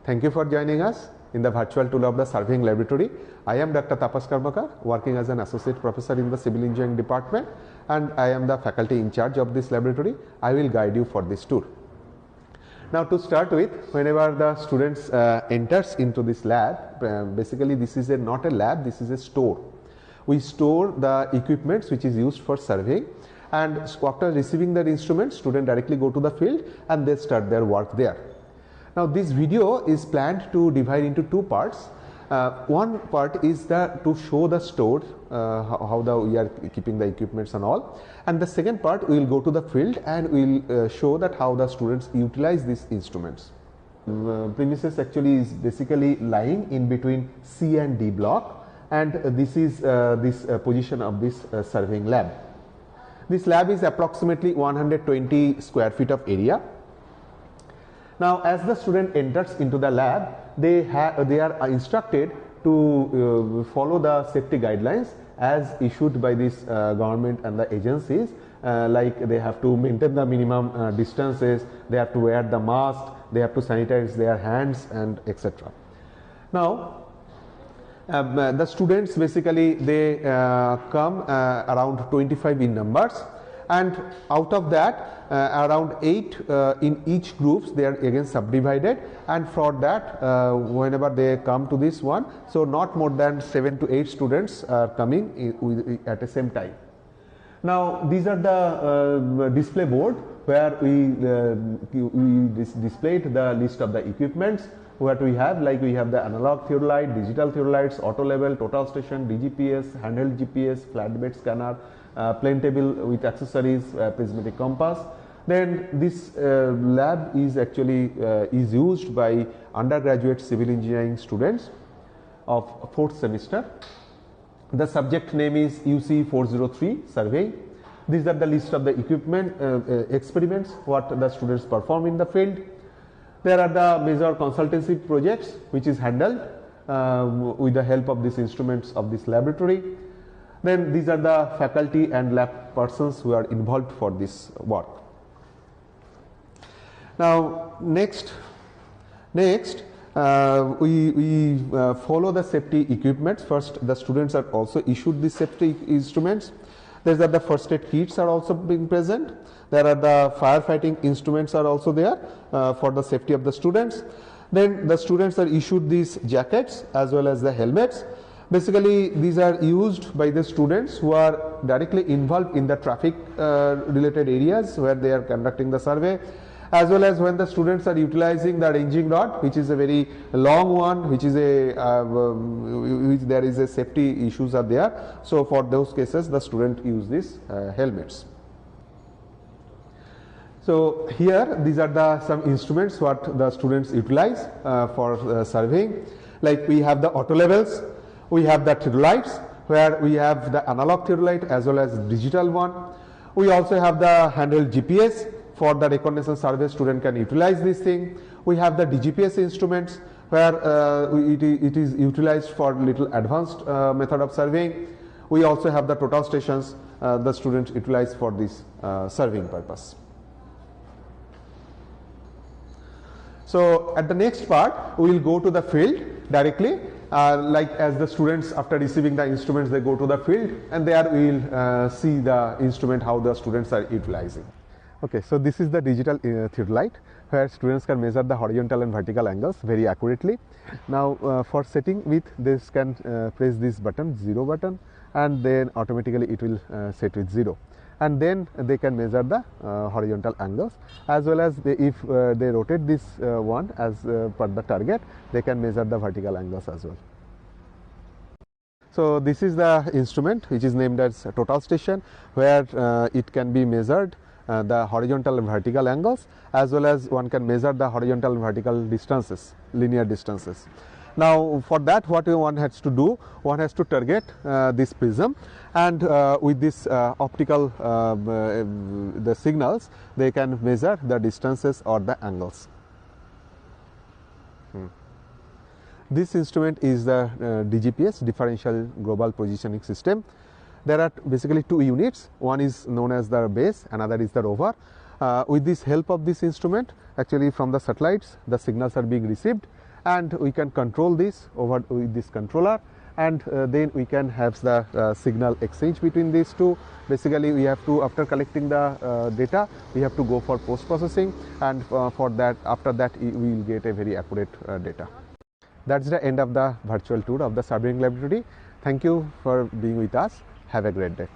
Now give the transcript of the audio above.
Thank you for joining us in the virtual tour of the surveying laboratory. I am Dr. Tapas Karmakar, working as an associate professor in the civil engineering department, and I am the faculty in charge of this laboratory. I will guide you for this tour. Now, to start with, whenever the students enters into this lab, basically this is not a lab, this is a store. We store the equipments which is used for surveying, and after receiving the instruments, students directly go to the field and they start their work there. Now, this video is planned to divide into two parts. One part is to show the store, how we are keeping the equipments and all, and the second part we will go to the field and we will show that how the students utilize these instruments. Premises actually is basically lying in between C and D block, and this is this position of this surveying lab. This lab is approximately 120 square feet of area. Now, as the student enters into the lab, they are instructed to follow the safety guidelines as issued by this government and the agencies, like they have to maintain the minimum distances, they have to wear the mask, they have to sanitize their hands, and etc. Now, the students basically they come around 25 in numbers, and out of that around 8 in each groups they are again subdivided, and for that whenever they come to this one, so not more than 7 to 8 students are coming at the same time. Now, these are the display board where we displayed the list of the equipments. What we have, like we have the analog theodolite, digital theodolites, auto level, total station, DGPS, handheld GPS, flatbed scanner, plane table with accessories, prismatic compass. Then this lab is actually is used by undergraduate civil engineering students of 4th semester. The subject name is UC 403 survey. These are the list of the equipment experiments what the students perform in the field. There are the major consultancy projects which is handled with the help of these instruments of this laboratory. Then these are the faculty and lab persons who are involved for this work. Now, next we follow the safety equipments. First, the students are also issued the safety instruments. There are the first aid kits are also being present. There are the firefighting instruments are also there for the safety of the students. Then the students are issued these jackets as well as the helmets. Basically, these are used by the students who are directly involved in the traffic related areas where they are conducting the survey, as well as when the students are utilizing the ranging rod, which is a very long one, which is which there is a safety issues are there. So for those cases, the student use these helmets. So here these are some instruments what the students utilize for surveying. Like we have the auto levels, we have the theodolites where we have the analog theodolite as well as digital one. We also have the handheld GPS. For the reconnaissance survey, student can utilize this thing. We have the DGPS instruments where it is utilized for little advanced method of surveying. We also have the total stations the students utilize for this surveying purpose. So at the next part, we will go to the field directly. Like as the students after receiving the instruments, they go to the field, and there we will see the instrument how the students are utilizing. Okay, so this is the digital theodolite where students can measure the horizontal and vertical angles very accurately. Now, for setting with, they can press this button, 0 button, and then automatically it will set with 0. And then they can measure the horizontal angles, as well as if they rotate this one as per the target, they can measure the vertical angles as well. So this is the instrument which is named as total station, where it can be measured the horizontal and vertical angles, as well as one can measure the horizontal and vertical distances, linear distances. Now, for that what one has to do, one has to target this prism, and with this optical the signals, they can measure the distances or the angles. This instrument is the DGPS, Differential Global Positioning System. There are basically two units, one is known as the base, another is the rover. With this help of this instrument, actually from the satellites the signals are being received, and we can control this over with this controller, and then we can have the signal exchange between these two. Basically, we have to, after collecting the data, we have to go for post processing, and for that, after that we will get a very accurate data. That's the end of the virtual tour of the Surveying Laboratory. Thank you for being with us. Have a great day.